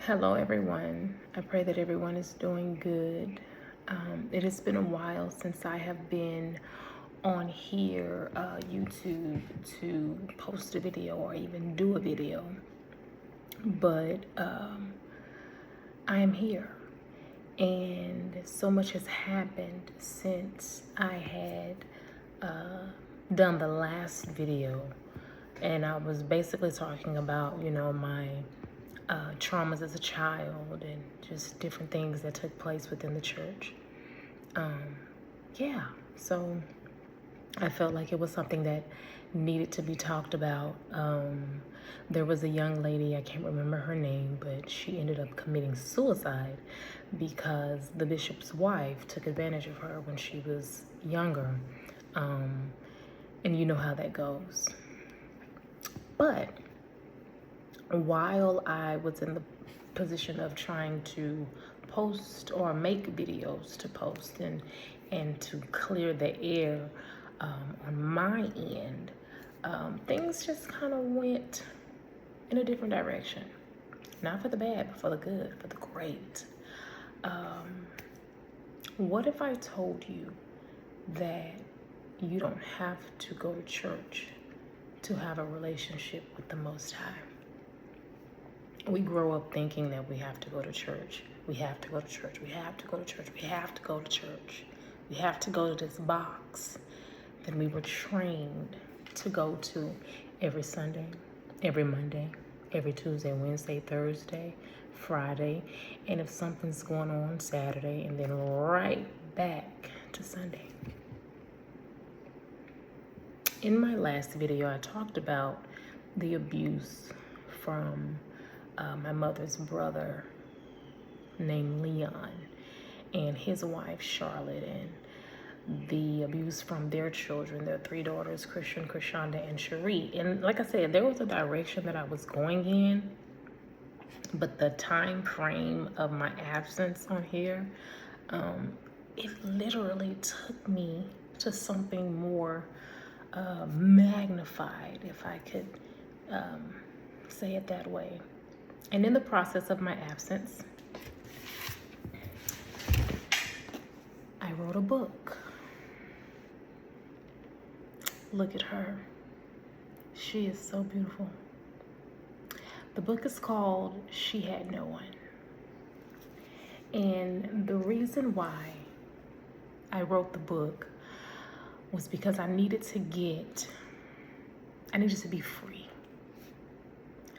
Hello, everyone. I pray that everyone is doing good. It has been a while since I have been on here, YouTube, to post a video or even do a video, but I am here, and so much has happened since I had done the last video, and I was basically talking about, my traumas as a child and just different things that took place within the church. So I felt like it was something that needed to be talked about. There was a young lady, I can't remember her name, but she ended up committing suicide because the bishop's wife took advantage of her when she was younger. And you know how that goes. But while I was in the position of trying to post or make videos to post and to clear the air on my end, things just kind of went in a different direction. Not for the bad, but for the good, for the great. What if I told you that you don't have to go to church to have a relationship with the Most High? We grow up thinking that we have to go to church. We have to go to church. We have to go to church. We have to go to church. We have to go to this box that we were trained to go to every Sunday, every Monday, every Tuesday, Wednesday, Thursday, Friday, and if something's going on, Saturday, and then right back to Sunday. In my last video, I talked about the abuse from my mother's brother named Leon and his wife Charlotte, and the abuse from their children, their three daughters, Christian, Krishanda, and Cherie. And like I said, there was a direction that I was going in, but the time frame of my absence on here, it literally took me to something more magnified, if I could say it that way. And in the process of my absence, I wrote a book. Look at her. She is so beautiful. The book is called She Had No One. And the reason why I wrote the book was because I needed to be free.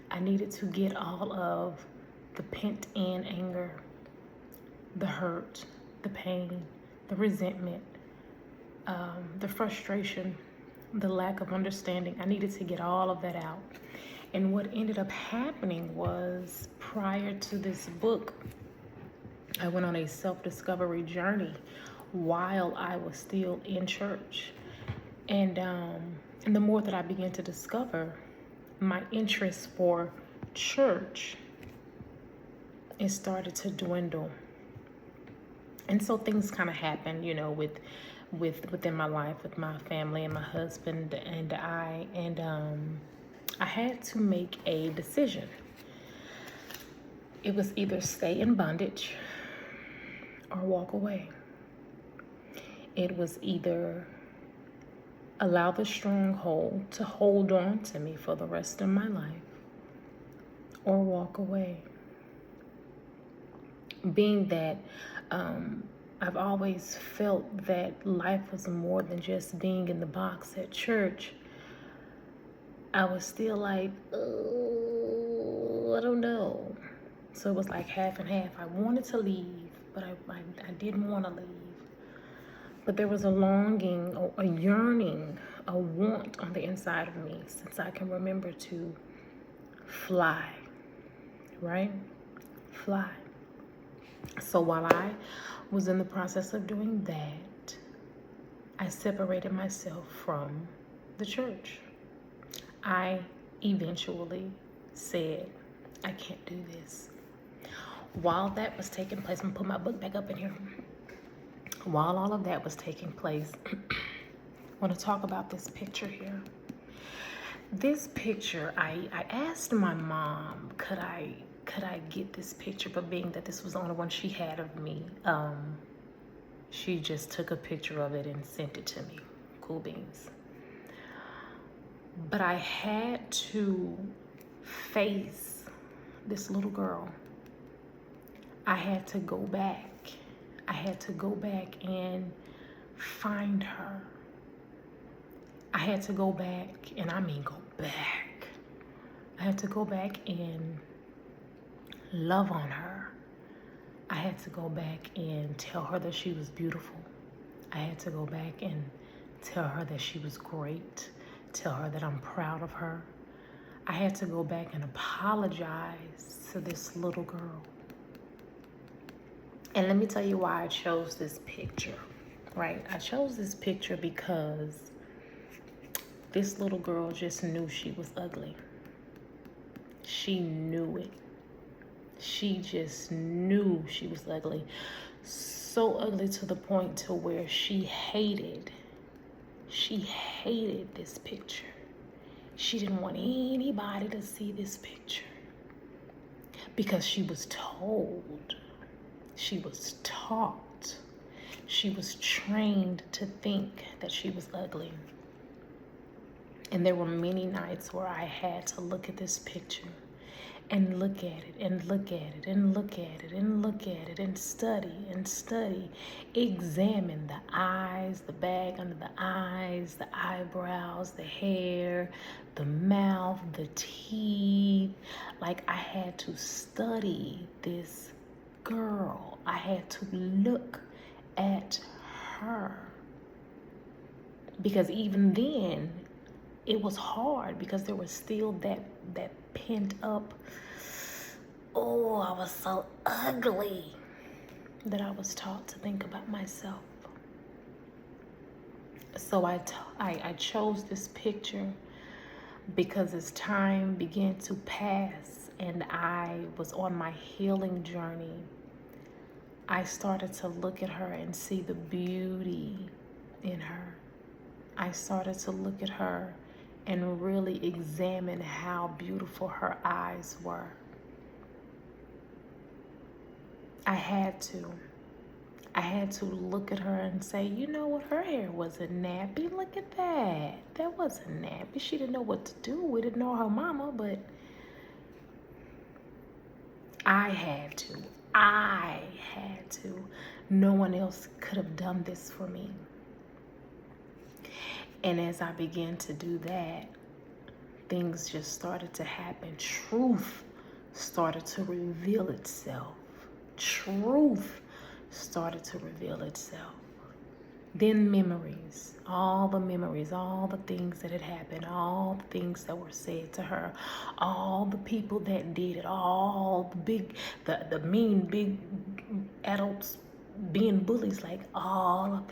I needed to get all of the pent-in anger, the hurt, the pain, the resentment, the frustration, the lack of understanding. I needed to get all of that out. And what ended up happening was, prior to this book, I went on a self-discovery journey while I was still in church. And the more that I began to discover my interest for church, it started to dwindle. And so things kind of happened, within my life, with my family and my husband and I, and I had to make a decision. It was either stay in bondage or walk away. It was either allow the stronghold to hold on to me for the rest of my life, or walk away. Being that I've always felt that life was more than just being in the box at church, I was still like, oh, I don't know. So it was like half and half. I wanted to leave, but I didn't want to leave. But there was a longing, a yearning, a want on the inside of me since I can remember to fly, right? Fly. So while I was in the process of doing that, I separated myself from the church. I eventually said, I can't do this. While that was taking place, I'm gonna put my book back up in here. While all of that was taking place, I want to talk about this picture here. This picture, I asked my mom, could I could I get this picture? But being that this was the only one she had of me, she just took a picture of it and sent it to me. Cool beans. But I had to face this little girl. I had to go back. I had to go back and find her. I had to go back, and I mean go back. I had to go back and love on her. I had to go back and tell her that she was beautiful. I had to go back and tell her that she was great. Tell her that I'm proud of her. I had to go back and apologize to this little girl. And let me tell you why I chose this picture, right? I chose this picture because this little girl just knew she was ugly. She knew it. She just knew she was ugly. So ugly to the point to where she hated this picture. She didn't want anybody to see this picture because she was told, she was taught, she was trained to think that she was ugly. And there were many nights where I had to look at this picture and look at it and look at it and look at it and look at it and study, examine the eyes, the bag under the eyes, the eyebrows, the hair, the mouth, the teeth. Like, I had to study this girl. I had to look at her. Because even then, it was hard because there was still that pent up, oh, I was so ugly, that I was taught to think about myself. So I chose this picture because as time began to pass and I was on my healing journey, I started to look at her and see the beauty in her. I started to look at her and really examine how beautiful her eyes were. I had to look at her and say, you know what, her hair wasn't nappy. Look at that. That wasn't nappy. She didn't know what to do with it, nor her mama, but I had to. No one else could have done this for me. And as I began to do that, things just started to happen. Truth started to reveal itself. Truth started to reveal itself. Then memories, all the things that had happened, all the things that were said to her, all the people that did it, all the mean big adults being bullies, like all of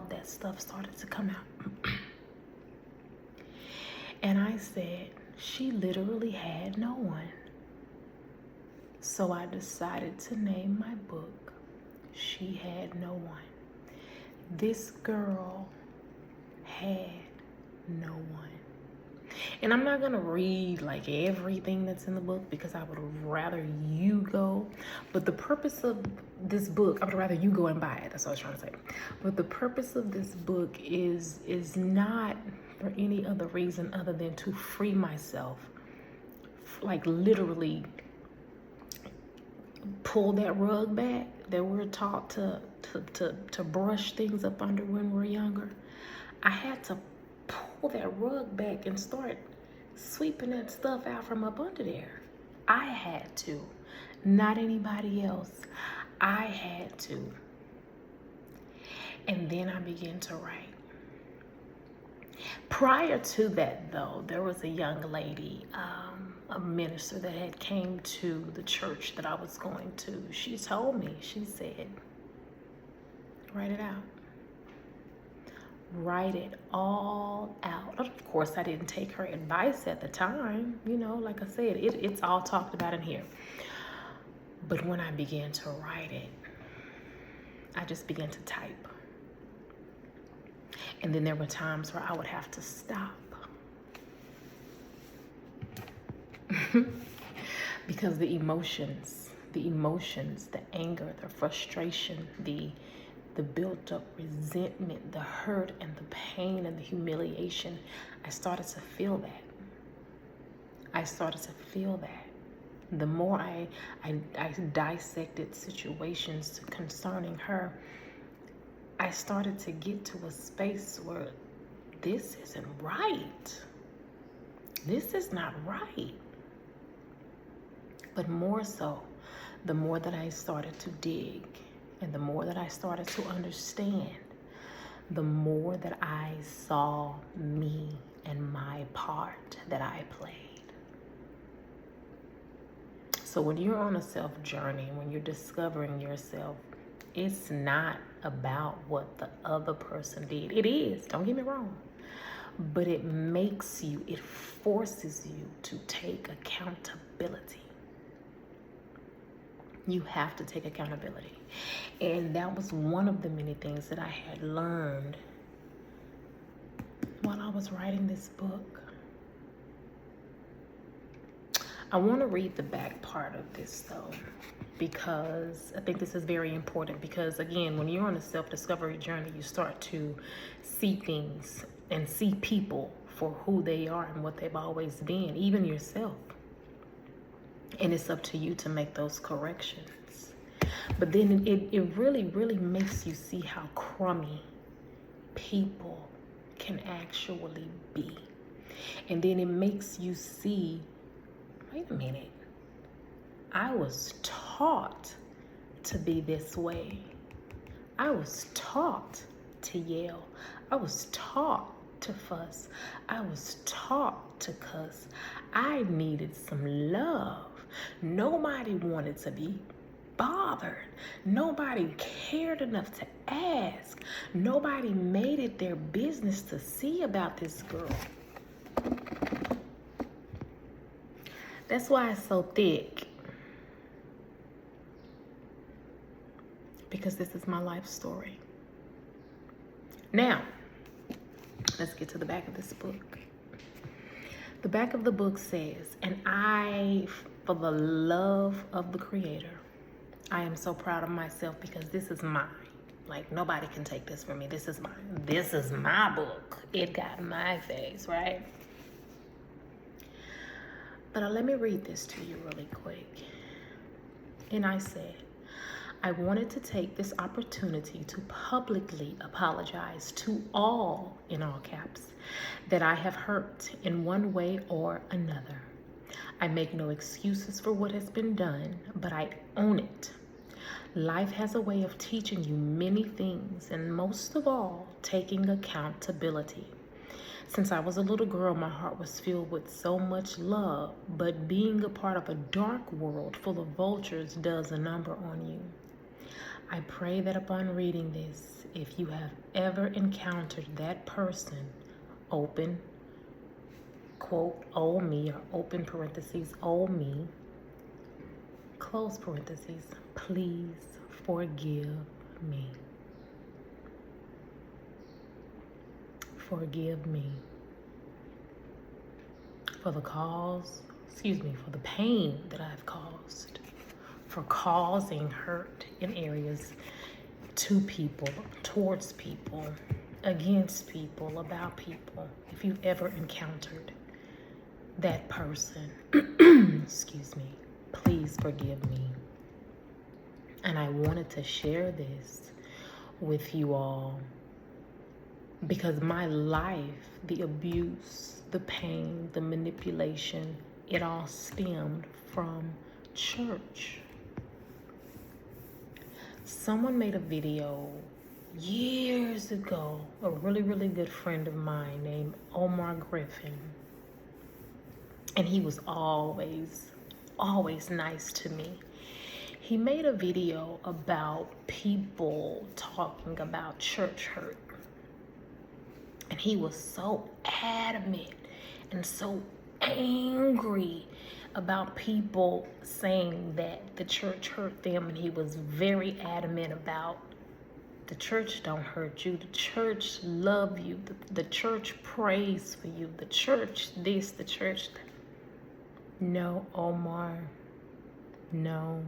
that stuff started to come out. And I said, she literally had no one. So I decided to name my book, She Had No One. This girl had no one. And I'm not going to read like everything that's in the book because I would rather you go. But the purpose of this book, I would rather you go and buy it. That's what I was trying to say. But the purpose of this book is not for any other reason other than to free myself. Like literally pull that rug back that we're taught to brush things up under when we're younger. I had to pull that rug back and start sweeping that stuff out from up under there. I had to, not anybody else. I had to. And then I began to write. Prior to that, though, there was a young lady, a minister that had came to the church that I was going to. She told me, she said, write it out. Write it all out. Of course, I didn't take her advice at the time. You know, like I said, it's all talked about in here. But when I began to write it, I just began to type. And then there were times where I would have to stop. Because the emotions, the anger, the frustration, the built up resentment, the hurt and the pain and the humiliation, I started to feel that. The more I dissected situations concerning her, I started to get to a space where this isn't right. This is not right. But more so, the more that I started to dig and the more that I started to understand, the more that I saw me and my part that I played. So when you're on a self journey, when you're discovering yourself, it's not about what the other person did. It is, don't get me wrong. But it forces you to take accountability. You have to take accountability. And that was one of the many things that I had learned while I was writing this book. I want to read the back part of this though, because I think this is very important. Because again, when you're on a self-discovery journey, you start to see things and see people for who they are and what they've always been, even yourself. And it's up to you to make those corrections. But then it really, really makes you see how crummy people can actually be. And then it makes you see, wait a minute, I was taught to be this way. I was taught to yell. I was taught to fuss. I was taught to cuss. I needed some love. Nobody wanted to be bothered. Nobody cared enough to ask. Nobody made it their business to see about this girl. That's why it's so thick. Because this is my life story. Now, let's get to the back of this book. The back of the book says, and I, for the love of the Creator, I am so proud of myself because this is mine. Like, nobody can take this from me. This is mine. This is my book. It got my face, right? But let me read this to you really quick. And I said, I wanted to take this opportunity to publicly apologize to all, in all caps, that I have hurt in one way or another. I make no excuses for what has been done, but I own it. Life has a way of teaching you many things, and most of all, taking accountability. Since I was a little girl, my heart was filled with so much love, but being a part of a dark world full of vultures does a number on you. I pray that upon reading this, if you have ever encountered that person, open, quote, oh me, or open parentheses, oh me, close parentheses, please forgive me. Forgive me for the for the pain that I've caused, for causing hurt in areas to people, towards people, against people, about people. If you've ever encountered that person, excuse me, please forgive me. And I wanted to share this with you all because my life, the abuse, the pain, the manipulation, it all stemmed from church. Someone made a video years ago, a really, really good friend of mine named Omar Griffin. And he was always nice to me. He made a video about people talking about church hurt. And he was so adamant and so angry about people saying that the church hurt them, and he was very adamant about the church don't hurt you, the church love you, the church prays for you, the church this, the church that. No, Omar, No,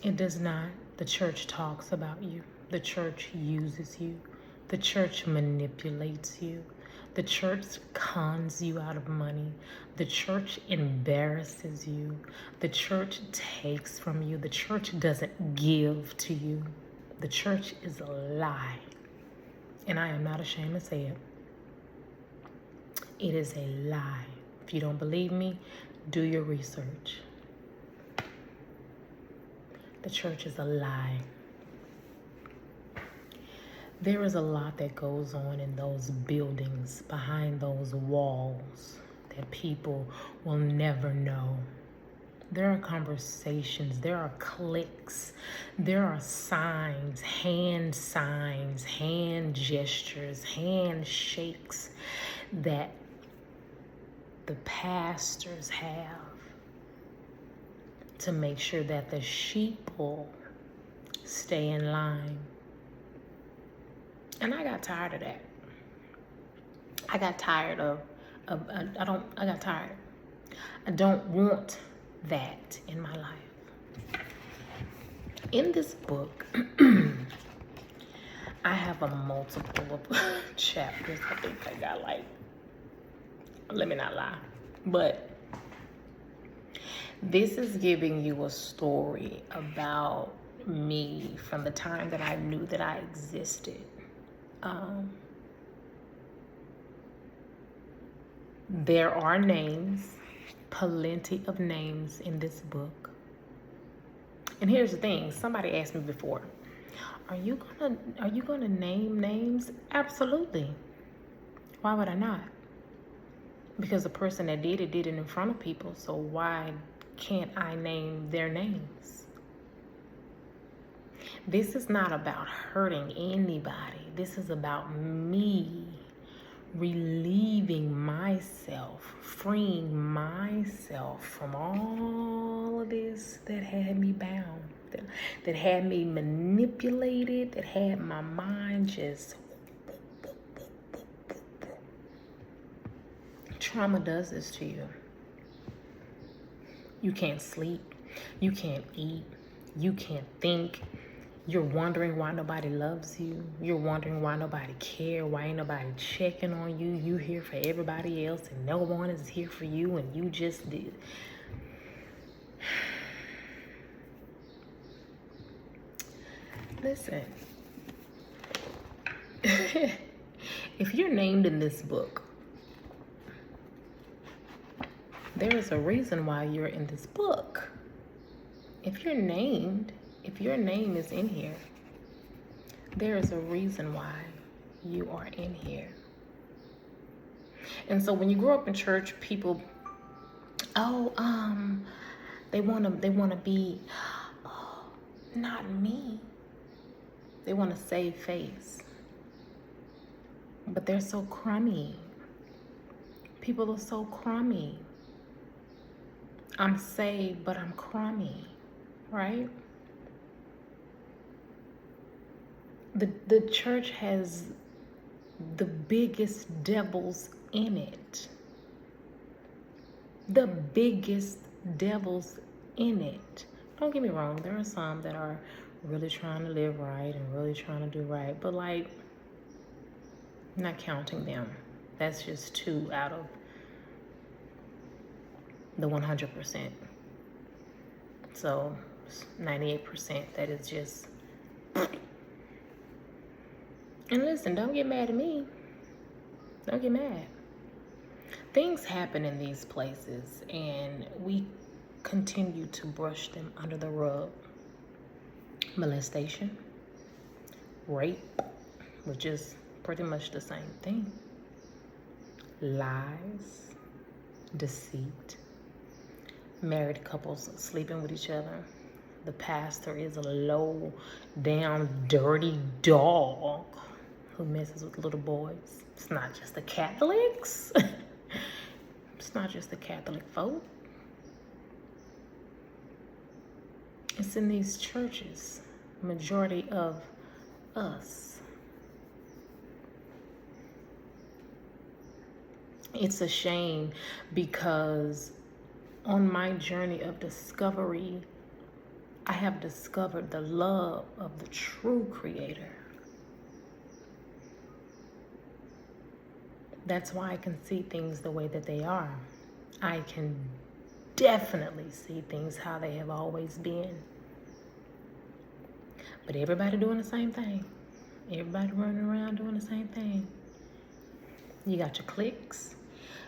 it does not. The church talks about you. The church uses you. The church manipulates you. The church cons you out of money. The church embarrasses you. The church takes from you. The church doesn't give to you. The church is a lie. And I am not ashamed to say it. It is a lie. If you don't believe me, do your research. The church is a lie. There is a lot that goes on in those buildings, behind those walls, that people will never know. There are conversations, there are clicks, there are signs, hand gestures, handshakes that the pastors have to make sure that the sheeple stay in line. And I got tired of that. I got tired I don't want that in my life. In this book, I have a multiple of chapters. I think I got let me not lie, but this is giving you a story about me from the time that I knew that I existed. There are names, plenty of names in this book. And here's the thing, somebody asked me before, are you gonna name names? Absolutely. Why would I not? Because the person that did it in front of people, so why can't I name their names? This is not about hurting anybody. This is about me relieving myself, freeing myself from all of this that had me bound, that had me manipulated, that had my mind just... Trauma does this to you. You can't sleep. You can't eat. You can't think. You're wondering why nobody loves you. You're wondering why nobody cares, why ain't nobody checking on you. You here for everybody else and no one is here for you, and you just did. Listen, if you're named in this book, there is a reason why you're in this book. If you're named, if your name is in here, there is a reason why you are in here. And so when you grow up in church, people, they want to be, not me. They want to save face. But they're so crummy. People are so crummy. I'm saved, but I'm crummy, right? The church has the biggest devils in it. The biggest devils in it. Don't get me wrong, there are some that are really trying to live right and really trying to do right, but like, not counting them. That's just 2 out of the 100%. So 98% that is just... And listen, don't get mad at me. Don't get mad. Things happen in these places and we continue to brush them under the rug. Molestation, rape, which is pretty much the same thing. Lies, deceit, married couples sleeping with each other. The pastor is a low down dirty dog who messes with little boys. It's not just the Catholics. It's not just the Catholic folk. It's in these churches, majority of us. It's a shame because on my journey of discovery, I have discovered the love of the true creator. That's why I can see things the way that they are. I can definitely see things how they have always been. But everybody doing the same thing. Everybody running around doing the same thing. You got your clicks.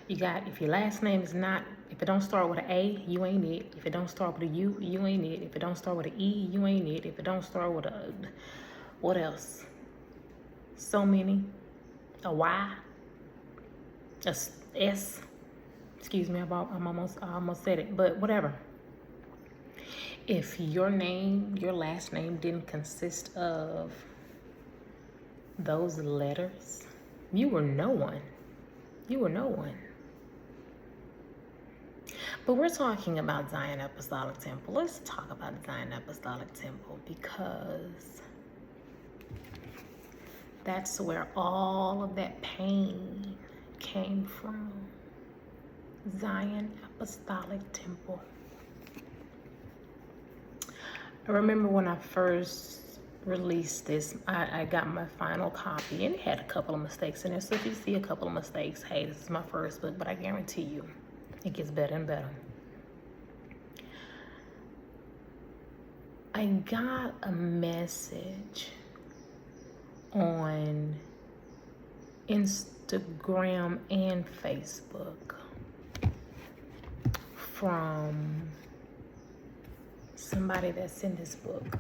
You got, if your last name is not, if it don't start with an A, you ain't it. If it don't start with a U, you ain't it. If it don't start with an E, you ain't it. If it don't start with a, what else? So many. A Y. A S. Excuse me, I almost said it, but whatever. If your name, your last name didn't consist of those letters, you were no one. You were no one. But we're talking about Zion Apostolic Temple. Let's talk about Zion Apostolic Temple because that's where all of that pain came from. Zion Apostolic Temple. I remember when I first released this, I got my final copy and it had a couple of mistakes in it. So if you see a couple of mistakes, hey, this is my first book, but I guarantee you it gets better and better. I got a message on Instagram and Facebook from somebody that's in this book.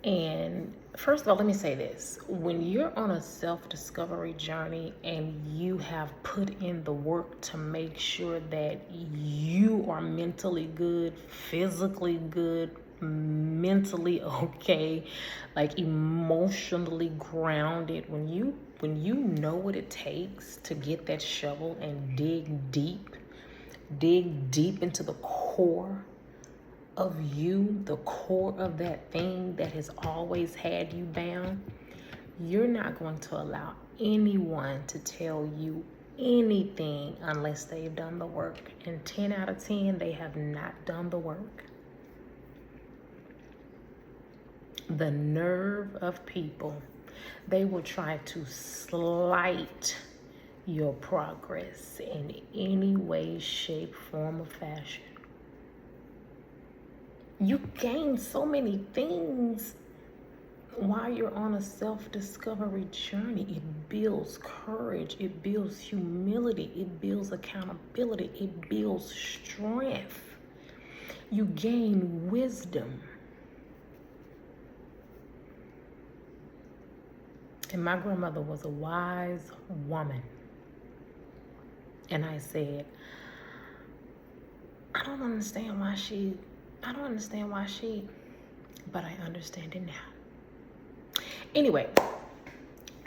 And first of all, let me say this. When you're on a self-discovery journey and you have put in the work to make sure that you are mentally good, physically good, mentally okay, like emotionally grounded, when you know what it takes to get that shovel and dig deep into the core of you, the core of that thing that has always had you bound, you're not going to allow anyone to tell you anything unless they've done the work. And 10 out of 10, they have not done the work. The nerve of people, they will try to slight your progress in any way, shape, form, or fashion. You gain so many things while you're on a self-discovery journey. It builds courage, it builds humility, it builds accountability, it builds strength. You gain wisdom. And my grandmother was a wise woman. And I said, I don't understand why she, but I understand it now. Anyway,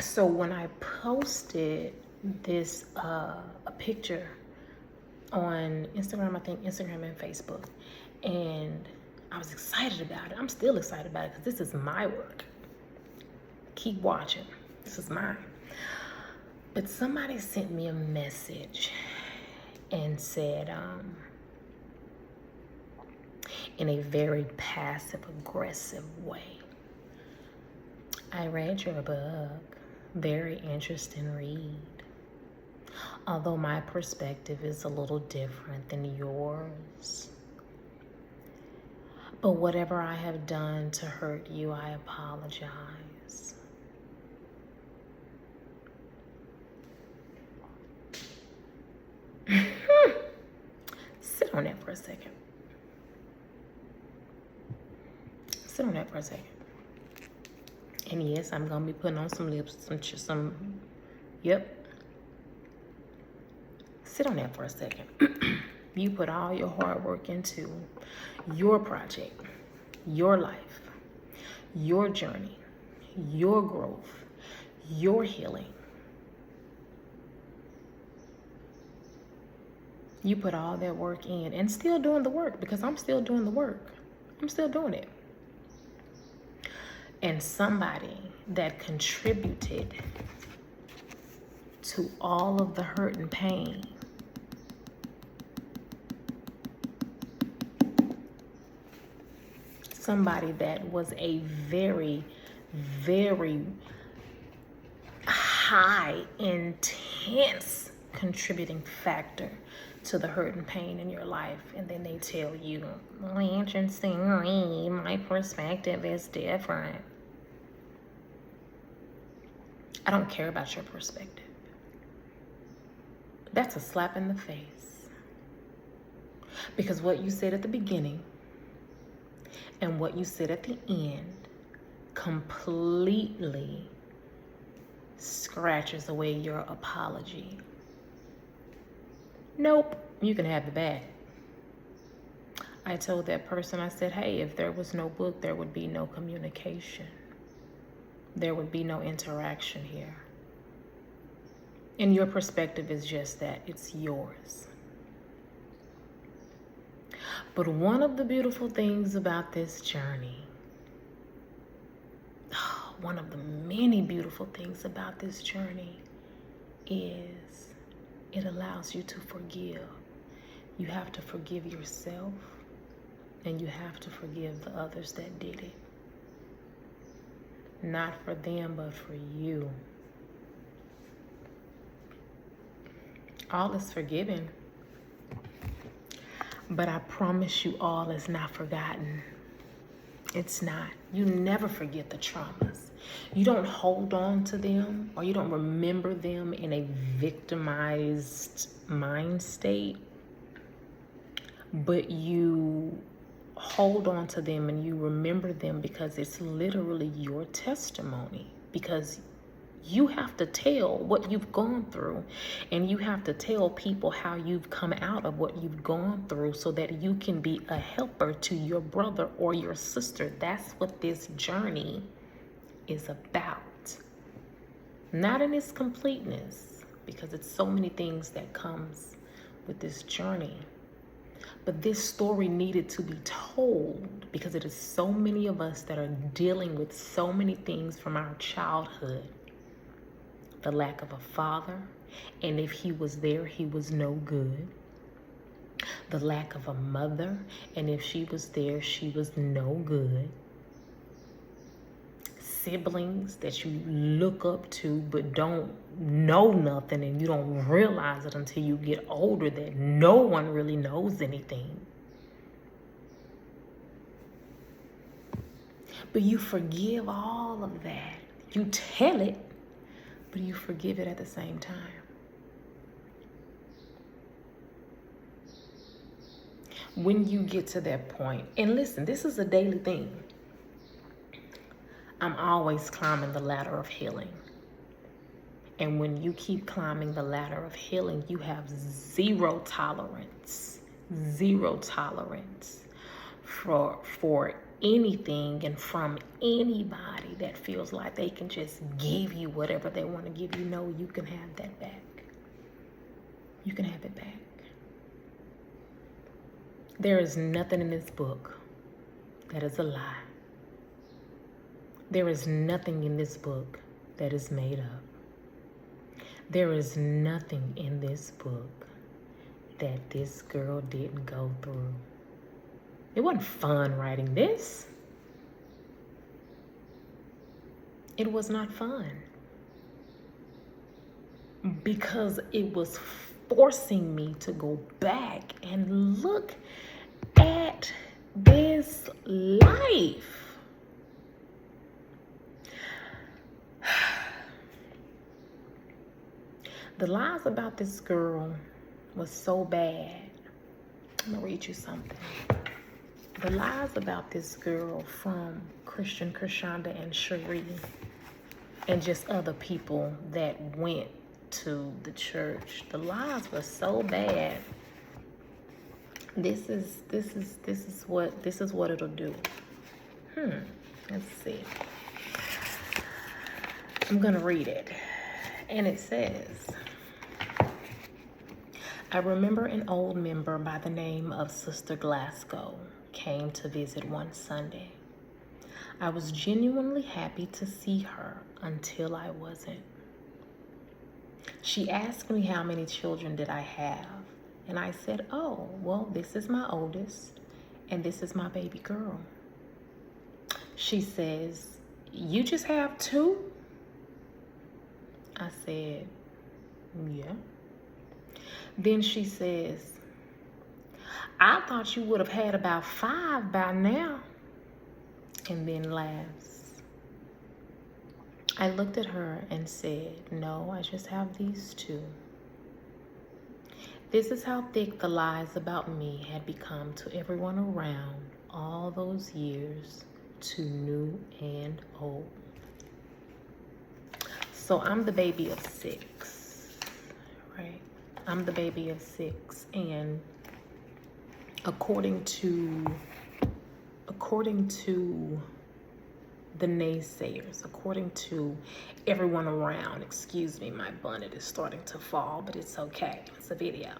so when I posted this, a picture on Instagram, I think Instagram and Facebook, and I was excited about it. I'm still excited about it because this is my work. Keep watching. This is mine. But somebody sent me a message and said, in a very passive-aggressive way, I read your book. Very interesting read. Although my perspective is a little different than yours. But whatever I have done to hurt you, I apologize. Sit on that for a second. Sit on that for a second. And yes, I'm gonna be putting on some lips, yep. Sit on that for a second. You put all your hard work into your project, your life, your journey, your growth, your healing. You put all that work in and still doing the work, because I'm still doing the work. I'm still doing it. And somebody that contributed to all of the hurt and pain somebody that was a very, very high, intense contributing factor to the hurt and pain in your life, and then they tell you, well, interestingly, my perspective is different. I don't care about your perspective. That's a slap in the face. Because what you said at the beginning and what you said at the end completely scratches away your apology. Nope, you can have the bag. I told that person, I said, hey, if there was no book, there would be no communication. There would be no interaction here. And your perspective is just that, it's yours. But one of the beautiful things about this journey, one of the many beautiful things about this journey is it allows you to forgive. You have to forgive yourself, and you have to forgive the others that did it. Not for them, but for you. All is forgiven, but I promise you all is not forgotten. It's not. You never forget the traumas. You don't hold on to them, or you don't remember them in a victimized mind state, but you hold on to them and you remember them because it's literally your testimony, because you have to tell what you've gone through, and you have to tell people how you've come out of what you've gone through so that you can be a helper to your brother or your sister. That's what this journey is about. Not in its completeness, because it's so many things that comes with this journey. But this story needed to be told because it is so many of us that are dealing with so many things from our childhood. The lack of a father, and if he was there, he was no good. The lack of a mother, and if she was there, she was no good. Siblings that you look up to but don't know nothing, and you don't realize it until you get older that no one really knows anything. But you forgive all of that. You tell it, but you forgive it at the same time. When you get to that point, and listen, this is a daily thing. I'm always climbing the ladder of healing. And when you keep climbing the ladder of healing, you have zero tolerance for anything and from anybody that feels like they can just give you whatever they want to give you. No, you can have that back. You can have it back. There is nothing in this book that is a lie. There is nothing in this book that is made up. There is nothing in this book that this girl didn't go through. It wasn't fun writing this. It was not fun. Because it was forcing me to go back and look at this life. The lies about this girl was so bad. I'm gonna read you something. The lies about this girl from Christian, Krishanda, and Cherie, and just other people that went to the church. The lies were so bad. This is what it'll do. Let's see. I'm gonna read it. And it says, I remember an old member by the name of Sister Glasgow came to visit one Sunday. I was genuinely happy to see her until I wasn't. She asked me how many children did I have, and I said, oh, well, this is my oldest, and this is my baby girl. She says, "You just have two?" I said, "Yeah." Then she says, "I thought you would have had about 5 by now." And then laughs. I looked at her and said, "No, I just have these two." This is how thick the lies about me had become to everyone around all those years, to new and old. So I'm the baby of 6, right? I'm the baby of 6, and according to the naysayers, according to everyone around, excuse me, my bonnet is starting to fall, but it's okay, it's a video.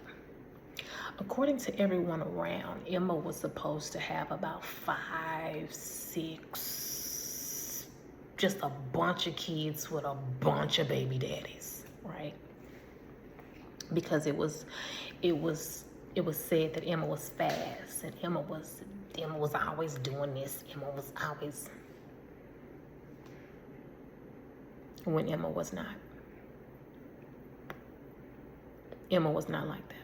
According to everyone around, Emma was supposed to have about 5, 6, just a bunch of kids with a bunch of baby daddies, right? Because it was said that Emma was fast, and Emma was always doing this. Emma was always, when Emma was not. Emma was not like that.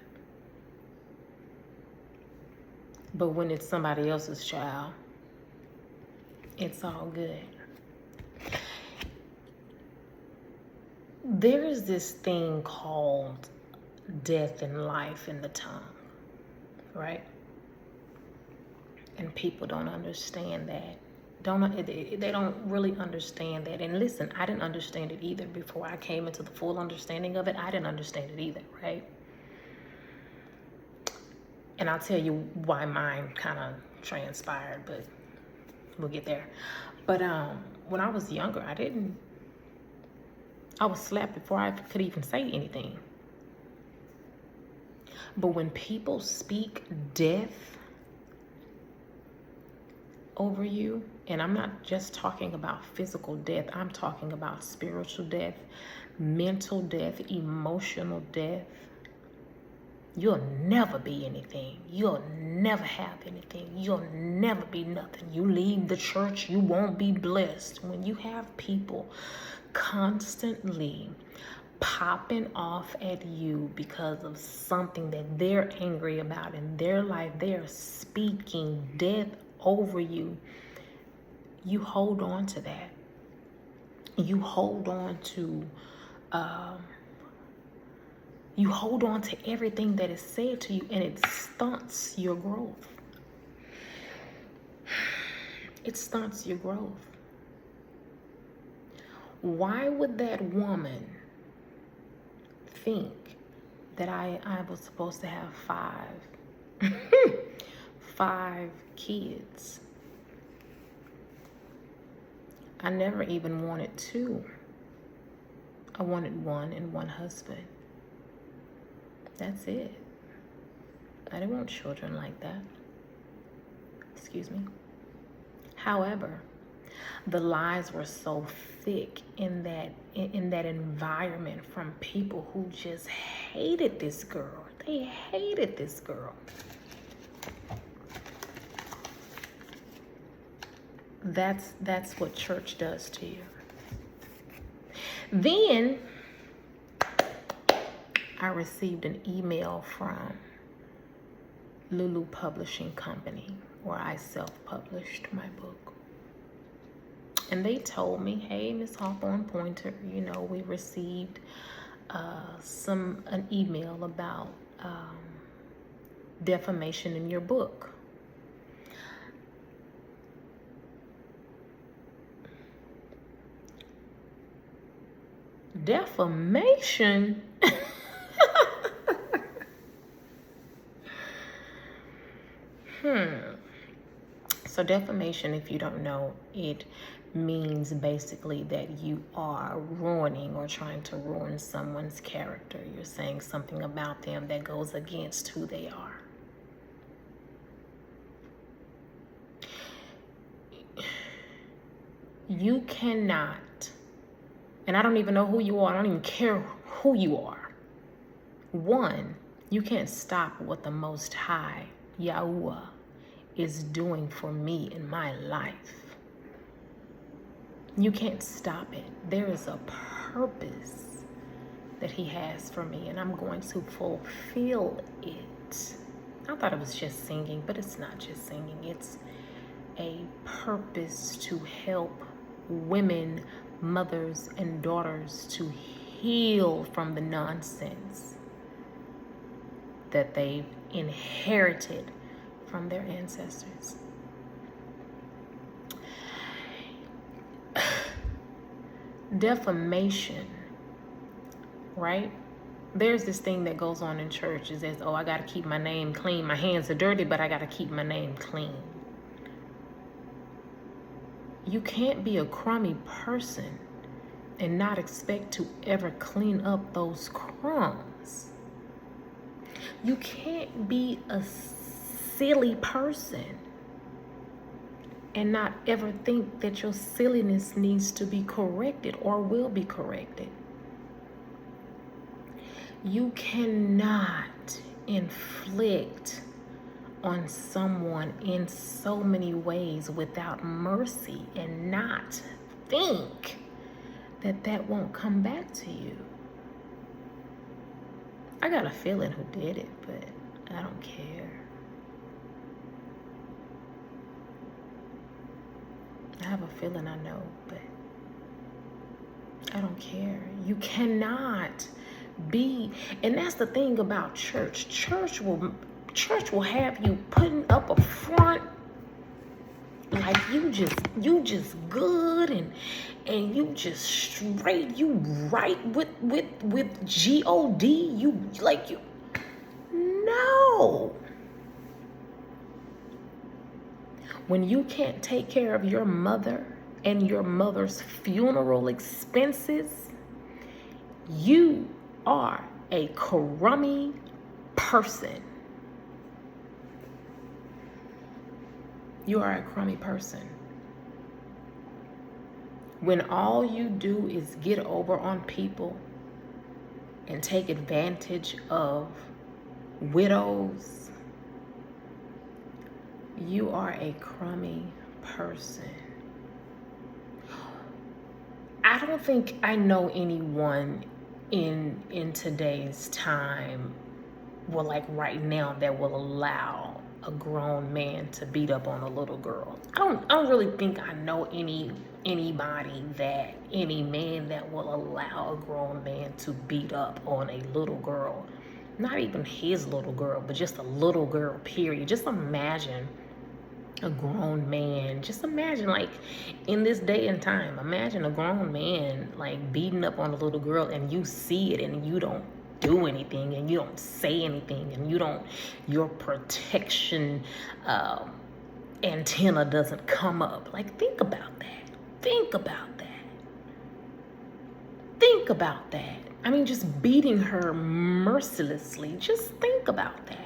But when it's somebody else's child, it's all good. There is this thing called death and life in the tongue, right? And people don't understand that. They don't really understand that. And listen, I didn't understand it either. Before I came into the full understanding of it, I didn't understand it either, right? And I'll tell you why mine kind of transpired, but we'll get there. But when I was younger, I was slapped before I could even say anything. But when people speak death over you, and I'm not just talking about physical death, I'm talking about spiritual death, mental death, emotional death. You'll never be anything. You'll never have anything. You'll never be nothing. You leave the church, you won't be blessed. When you have people constantly popping off at you because of something that they're angry about in their life, they're speaking death over you, you hold on to that. You hold on to everything that is said to you, and it stunts your growth. It stunts your growth. Why would that woman think that I was supposed to have 5 kids? I never even wanted 2. I wanted 1 and 1 husband. That's it. I didn't want children like that. Excuse me. However, the lies were so thick in that environment from people who just hated this girl. They hated this girl. That's what church does to you. Then I received an email from Lulu Publishing Company, where I self-published my book. And they told me, "Hey, Miss Hawthorne Pointer, we received an email about defamation in your book." Defamation? So defamation, if you don't know, it means basically that you are ruining or trying to ruin someone's character. You're saying something about them that goes against who they are. You cannot, and I don't even know who you are. I don't even care who you are. 1, you can't stop what the Most High, Yahuwah, is doing for me in my life. You can't stop it. There is a purpose that he has for me, and I'm going to fulfill it. I thought it was just singing, but it's not just singing. It's a purpose to help women, mothers, and daughters to heal from the nonsense that they've inherited from their ancestors. Defamation, right? There's this thing that goes on in church. It says, oh, I got to keep my name clean. My hands are dirty, but I got to keep my name clean. You can't be a crummy person and not expect to ever clean up those crumbs. You can't be a silly person and not ever think that your silliness needs to be corrected or will be corrected. You cannot inflict on someone in so many ways without mercy and not think that that won't come back to you. I got a feeling who did it, but I don't care. I have a feeling I know, but I don't care. You cannot be, and that's the thing about church. Church will have you putting up a front like you just good and you just straight, you right with God. You like you. No. When you can't take care of your mother and your mother's funeral expenses, you are a crummy person. You are a crummy person. When all you do is get over on people and take advantage of widows, you are a crummy person. I don't think I know anyone in today's time, well, like right now, that will allow a grown man to beat up on a little girl. I don't really think I know any man that will allow a grown man to beat up on a little girl. Not even his little girl, but just a little girl, period. Just imagine a grown man. Just imagine, like, in this day and time, imagine a grown man, like, beating up on a little girl, and you see it, and you don't do anything, and you don't say anything, and your protection antenna doesn't come up. Like, think about that. Think about that. Think about that. I mean, just beating her mercilessly. Just think about that.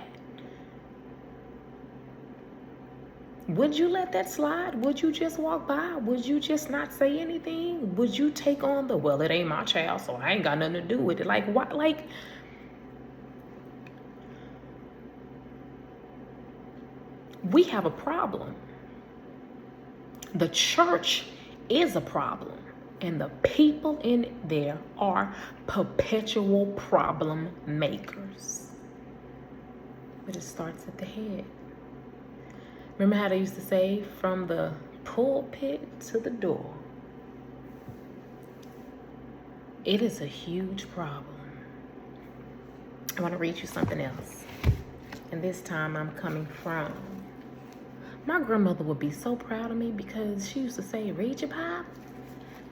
Would you let that slide? Would you just walk by? Would you just not say anything? Would you take on the, well, it ain't my child, so I ain't got nothing to do with it? Like, what? Like, we have a problem. The church is a problem. And the people in there are perpetual problem makers. But it starts at the head. Remember how they used to say, from the pulpit to the door? It is a huge problem. I want to read you something else. And this time I'm coming from, my grandmother would be so proud of me because she used to say, read your Bible,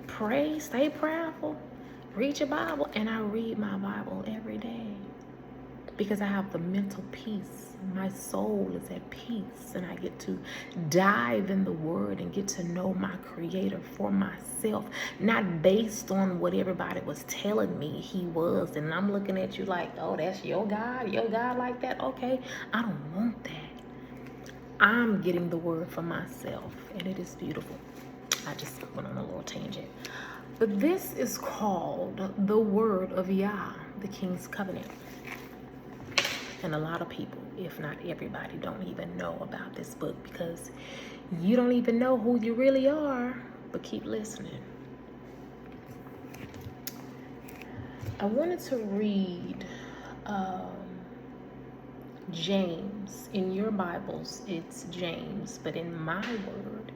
pray, stay prayerful, read your Bible. And I read my Bible every day because I have the mental peace. My soul is at peace, and I get to dive in the word and get to know my creator for myself, not based on what everybody was telling me he was. And I'm looking at you like, oh, that's your God like that? Okay, I don't want that. I'm getting the word for myself, and it is beautiful. I just went on a little tangent. But this is called the Word of Yah, the King's Covenant. And a lot of people, if not everybody, don't even know about this book because you don't even know who you really are but keep listening. I wanted to read James. In your Bibles, it's James, but in my word,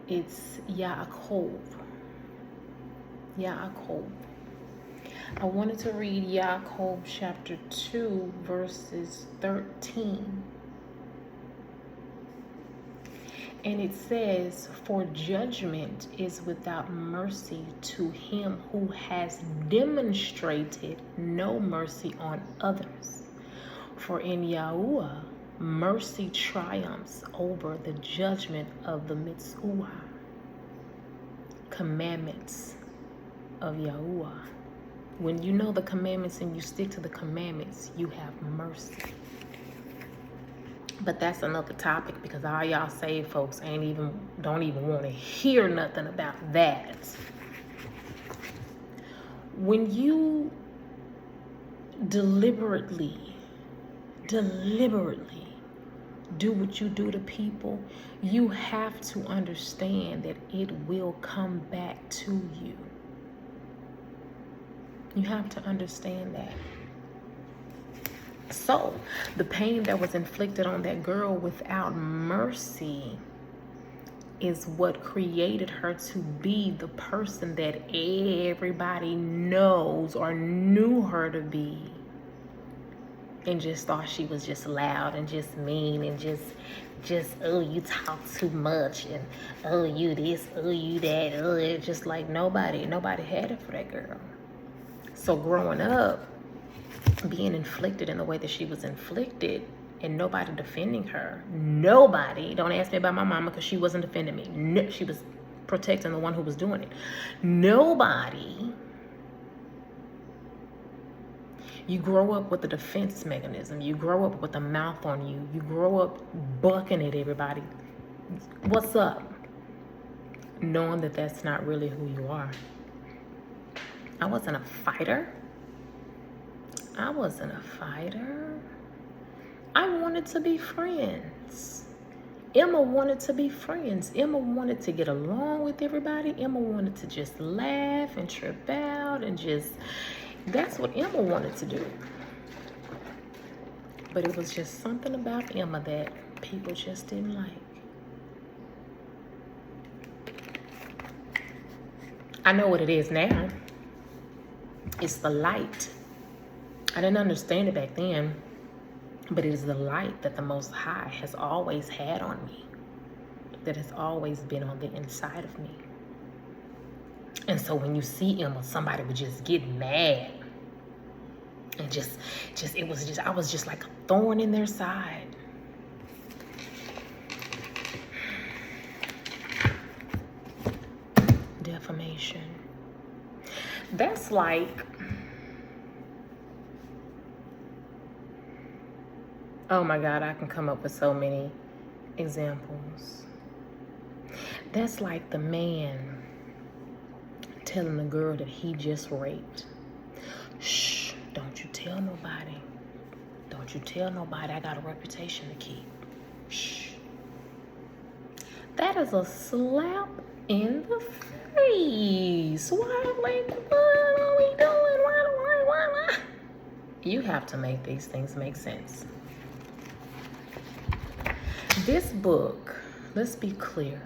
it's Yaakov. Yaakov. I wanted to read Yaakov chapter 2, verses 13. And it says, "For judgment is without mercy to him who has demonstrated no mercy on others. For in Yahuwah mercy triumphs over the judgment of the mitzvah," commandments of Yahuwah. When you know the commandments and you stick to the commandments, you have mercy. But that's another topic, because all y'all saved folks don't even want to hear nothing about that. When you deliberately do what you do to people, you have to understand that it will come back to you. You have to understand that. So, the pain that was inflicted on that girl without mercy is what created her to be the person that everybody knows or knew her to be, and just thought she was just loud and just mean and just oh, you talk too much, and oh, you this, oh, you that, oh, it's just like nobody had it for that girl. So growing up, being inflicted in the way that she was inflicted, and nobody defending her. Nobody. Don't ask me about my mama, because she wasn't defending me. No, she was protecting the one who was doing it. Nobody. You grow up with a defense mechanism. You grow up with a mouth on you. You grow up bucking at everybody. What's up? Knowing that that's not really who you are. I wasn't a fighter. I wanted to be friends. Emma wanted to be friends. Emma wanted to get along with everybody. Emma wanted to just laugh and trip out and that's what Emma wanted to do. But it was just something about Emma that people just didn't like. I know what it is now. It's the light. I didn't understand it back then, but it is the light that the Most High has always had on me, that has always been on the inside of me. And so when you see Emma, somebody would just get mad. And I was just like a thorn in their side. Defamation. That's like, oh my God, I can come up with so many examples. That's like the man telling the girl that he just raped. Shh, don't you tell nobody. Don't you tell nobody. I got a reputation to keep. Shh. That is a slap in the face. Why, like, what are we doing? Why? You have to make these things make sense. This book, let's be clear,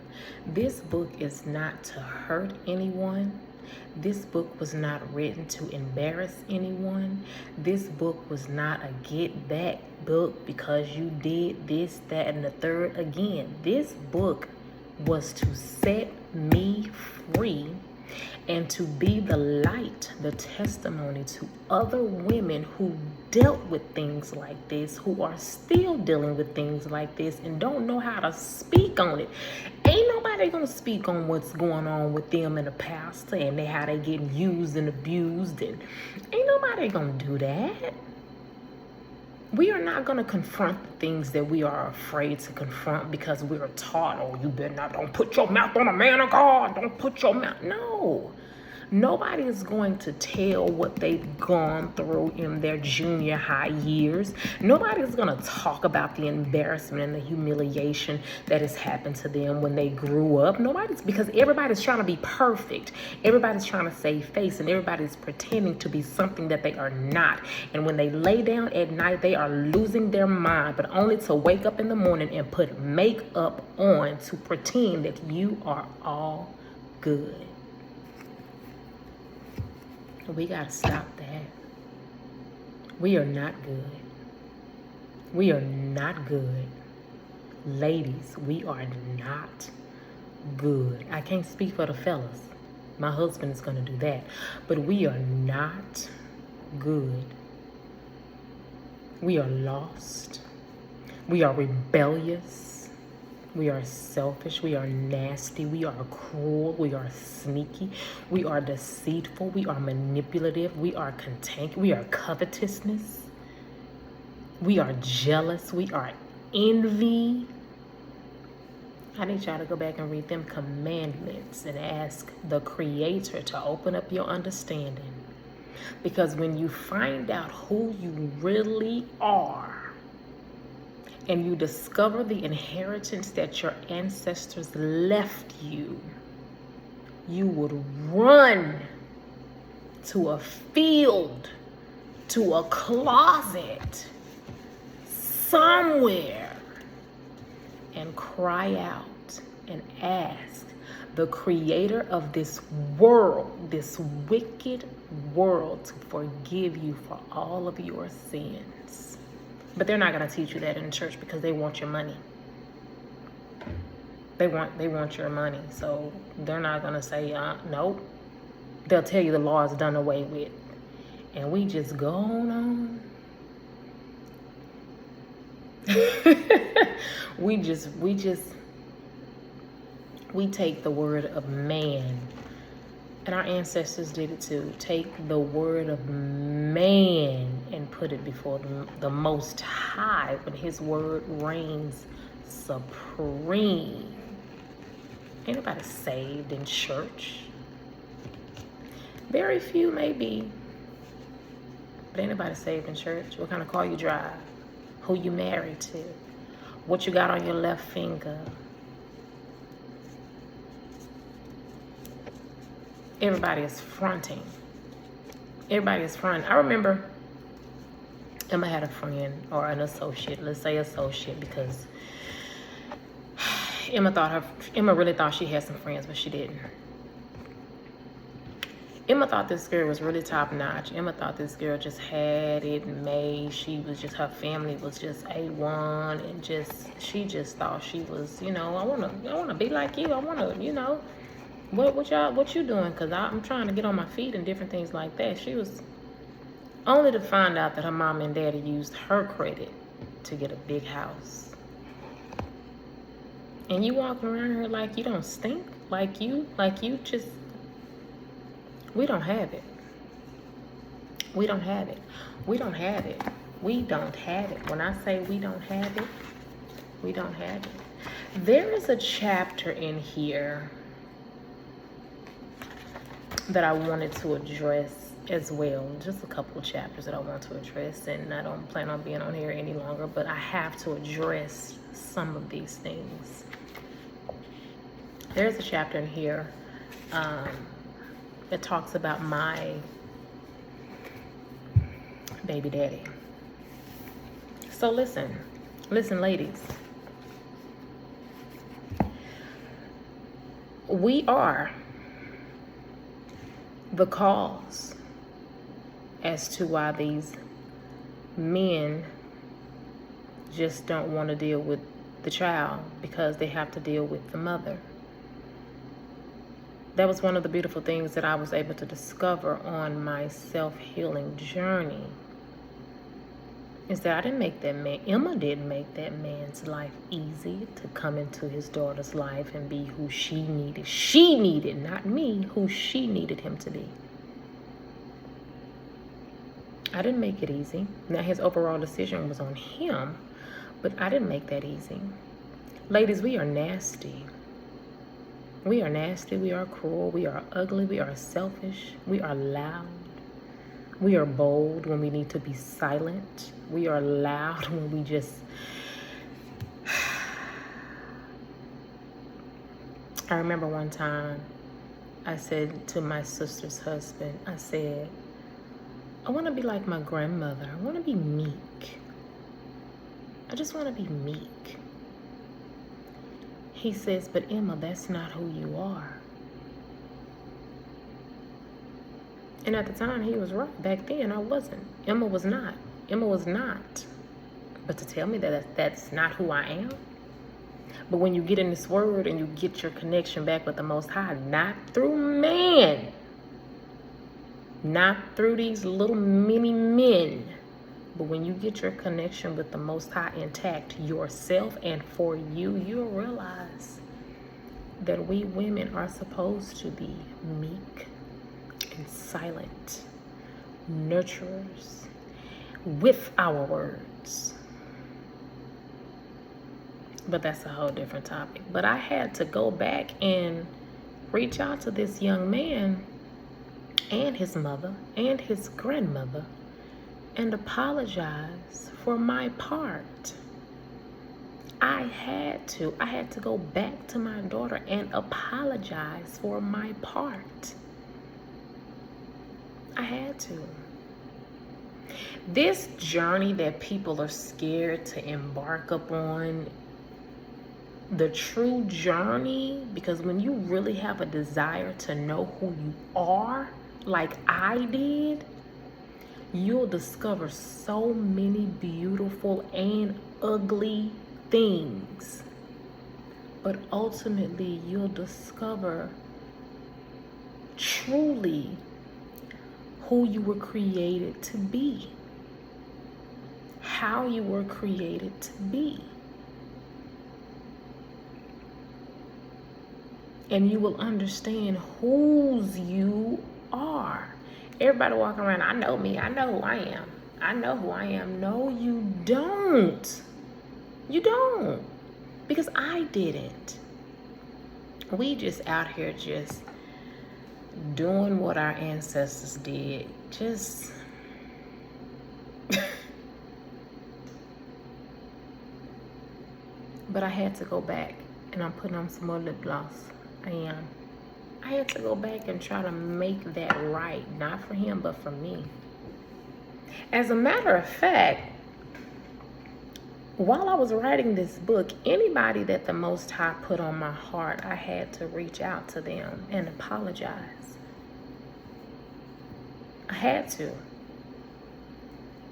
this book is not to hurt anyone. This book was not written to embarrass anyone. This book was not a get back book because you did this, that, and the third. Again, this book was to set me free and to be the light, the testimony to other women who dealt with things like this, who are still dealing with things like this and don't know how to speak on it. Ain't nobody gonna speak on what's going on with them in the past and how they getting used and abused, and ain't nobody gonna do that. We are not going to confront the things that we are afraid to confront because we are taught, oh, you better not, don't put your mouth on a man of God. Don't put your mouth. No. Nobody is going to tell what they've gone through in their junior high years. Nobody is going to talk about the embarrassment and the humiliation that has happened to them when they grew up. Because everybody's trying to be perfect. Everybody's trying to save face, and everybody's pretending to be something that they are not. And when they lay down at night, they are losing their mind, but only to wake up in the morning and put makeup on to pretend that you are all good. We gotta stop that. We are not good. We are not good. Ladies, we are not good. I can't speak for the fellas. My husband is gonna do that. But we are not good. We are lost. We are rebellious. We are selfish. We are nasty. We are cruel. We are sneaky. We are deceitful. We are manipulative. We are cantankerous. We are covetousness. We are jealous. We are envy. I need y'all to go back and read them commandments and ask the Creator to open up your understanding. Because when you find out who you really are, and you discover the inheritance that your ancestors left you, you would run to a field, to a closet, somewhere, and cry out and ask the Creator of this world, this wicked world, to forgive you for all of your sins. But they're not going to teach you that in church because they want your money. They want your money. So they're not going to say, nope. They'll tell you the law is done away with. And we just go on. We take the word of man. And our ancestors did it too. Take the word of man and put it before the Most High when his word reigns supreme. Anybody saved in church? Very few maybe. But anybody saved in church? What kind of car you drive? Who you married to? What you got on your left finger? Everybody is fronting. Everybody is fronting. I remember Emma had a friend or an associate, let's say associate, because Emma really thought she had some friends, but she didn't. Emma thought this girl was really top notch. Emma thought this girl just had it made. Her family was just A1, and she just thought she was, I wanna be like you. I wanna, what you doing? Because I'm trying to get on my feet and different things like that. She was only to find out that her mom and daddy used her credit to get a big house. And you walking around here like you don't stink, like you just, we don't have it. We don't have it. We don't have it. We don't have it. When I say we don't have it, we don't have it. There is a chapter in here that I wanted to address as well. Just a couple of chapters that I want to address, and I don't plan on being on here any longer, but I have to address some of these things. There's a chapter in here that talks about my baby daddy. So listen, ladies. We are the cause as to why these men just don't want to deal with the child, because they have to deal with the mother. That was one of the beautiful things that I was able to discover on my self-healing journey, is that I didn't make that man, Emma didn't make that man's life easy to come into his daughter's life and be who she needed. She needed, not me, who she needed him to be. I didn't make it easy. Now, his overall decision was on him, but I didn't make that easy. Ladies, we are nasty. We are nasty, we are cruel, we are ugly, we are selfish, we are loud. We are bold when we need to be silent. We are loud when we just... I remember one time I said to my sister's husband, I said, I want to be like my grandmother. I want to be meek. I just want to be meek. He says, but Emma, that's not who you are. And at the time, he was right. Back then, I wasn't. Emma was not. Emma was not. But to tell me that that's not who I am? But when you get in this word and you get your connection back with the Most High, not through man, not through these little mini men, but when you get your connection with the Most High intact, yourself and for you, you'll realize that we women are supposed to be meek and silent, nurturers with our words. But that's a whole different topic. But I had to go back and reach out to this young man and his mother and his grandmother and apologize for my part. I had to go back to my daughter and apologize for my part. I had to. This journey that people are scared to embark upon, the true journey, because when you really have a desire to know who you are, like I did, you'll discover so many beautiful and ugly things. But ultimately, you'll discover truly who you were created to be, how you were created to be. And you will understand whose you are. Everybody walking around, I know me, I know who I am. I know who I am. No, you don't. You don't. Because I didn't. We just out here just doing what our ancestors did. Just... But I had to go back, and I'm putting on some more lip gloss. I had to go back and try to make that right, not for him, but for me. As a matter of fact, while I was writing this book, anybody that the Most High put on my heart, I had to reach out to them and apologize. I had to.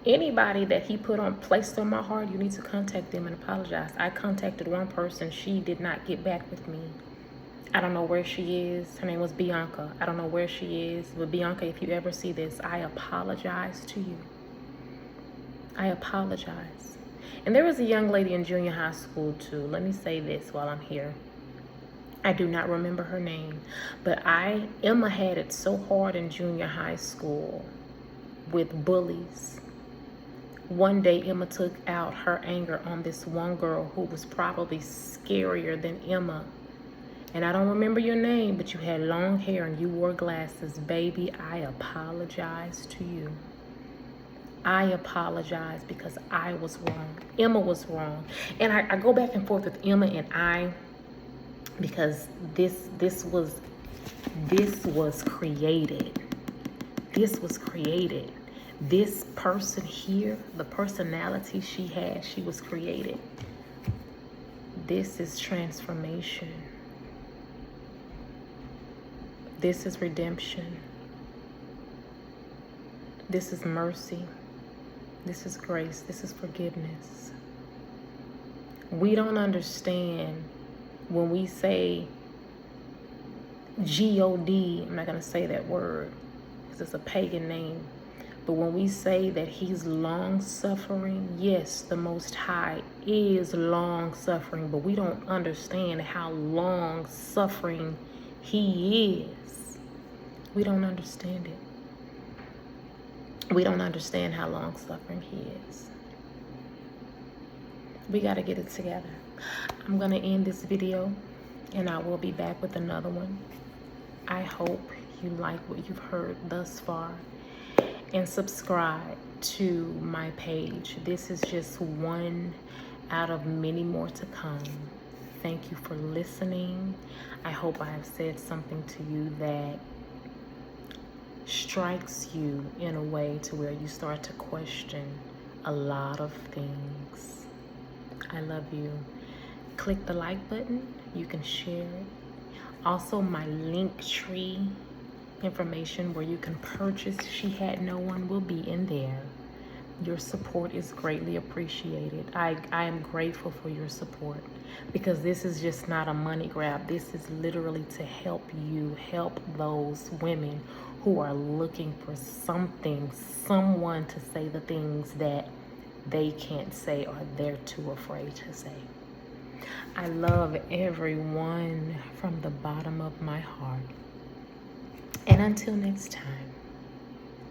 Anybody that he placed on my heart, you need to contact them and apologize. I contacted one person. She did not get back with me. I don't know where she is. Her name was Bianca. I don't know where she is. But Bianca, if you ever see this, I apologize to you. I apologize. And there was a young lady in junior high school too. Let me say this while I'm here. I do not remember her name. But Emma had it so hard in junior high school with bullies. One day, Emma took out her anger on this one girl who was probably scarier than Emma. And I don't remember your name, but you had long hair and you wore glasses. Baby, I apologize to you. I apologize because I was wrong. Emma was wrong. And I go back and forth with Emma and I, because this was created. This was created. This person here, the personality she had, she was created. This is transformation. This is redemption. This is mercy. This is grace. This is forgiveness. We don't understand when we say G-O-D. I'm not going to say that word because it's a pagan name. But when we say that he's long-suffering, yes, the Most High is long-suffering, but we don't understand how long-suffering he is. We don't understand it. We don't understand how long-suffering he is. We got to get it together. I'm going to end this video And I will be back with another one. I hope you like what you've heard thus far. And subscribe to my page. This is just one out of many more to come. Thank you for listening. I hope I have said something to you that strikes you in a way to where you start to question a lot of things. I love you. Click the like button. You can share it. Also, my link tree information where you can purchase She Had No One will be in there. Your support is greatly appreciated. I am grateful for your support, because this is just not a money grab. This is literally to help you, help those women who are looking for something, someone to say the things that they can't say or they're too afraid to say. I love everyone from the bottom of my heart. And until next time,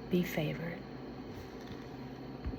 be favored.